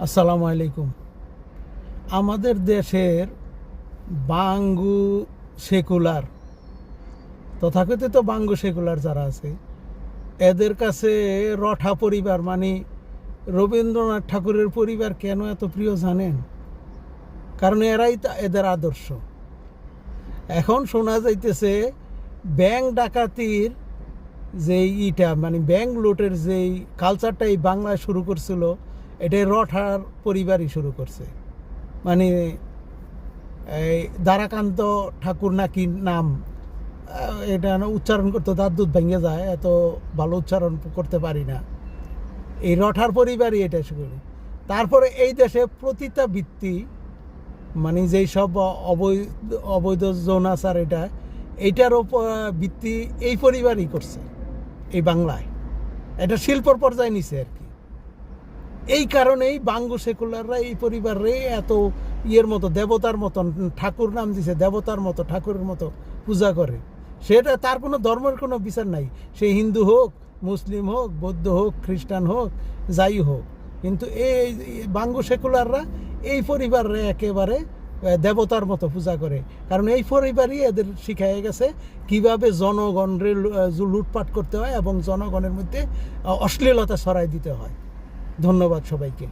আসসালামু আলাইকুম। আমাদের দেশের বাঙ্গু সেকুলার, তথাকথিত বাঙ্গু সেকুলার যারা আছে, এদের কাছে রঠা পরিবার মানে রবীন্দ্রনাথ ঠাকুরের পরিবার কেন এত প্রিয় জানেন? কারণ এরাই এদের আদর্শ। এখন শোনা যাইতেছে ব্যাংক ডাকাতির যেই মানে ব্যাংক লুটের যেই কালচারটা এই বাংলায় শুরু করছিল, এটাই রঠার পরিবারই শুরু করছে। মানে এই দ্বারাকান্ত ঠাকুর নাকি নাম, এটা উচ্চারণ করতে দাঁত দুধ ভেঙে যায়, এত ভালো উচ্চারণ করতে পারি না। এই রঠার পরিবারই এটা শুরু। তারপরে এই দেশে প্রতিটা বৃত্তি মানে যেই সব অবৈধ যৌন আচার এইটার ভিত্তি এই পরিবারই করছে এই বাংলায়। এটা শিল্পর পর্যায়ে নিছে আর কি। এই কারণেই বাঙ্গু সেকুলাররা এই পরিবারে এত ইয়ের মতো দেবতার মতন, ঠাকুর নাম দিছে দেবতার মতো, ঠাকুরের মতো পূজা করে। সেটা তার কোনো ধর্মের কোনো বিচার নাই, সে হিন্দু হোক, মুসলিম হোক, বৌদ্ধ হোক, খ্রিস্টান হোক, যাই হোক। কিন্তু এই বাঙ্গু সেকুলাররা এই পরিবারে একেবারে দেবতার মতো পূজা করে। কারণ এই পরিবারই এদের শিখাই গেছে কিভাবে জনগণের লুটপাট করতে হয় এবং জনগণের মধ্যে অশ্লীলতা ছড়াই দিতে হয়। ধন্যবাদ সবাইকে।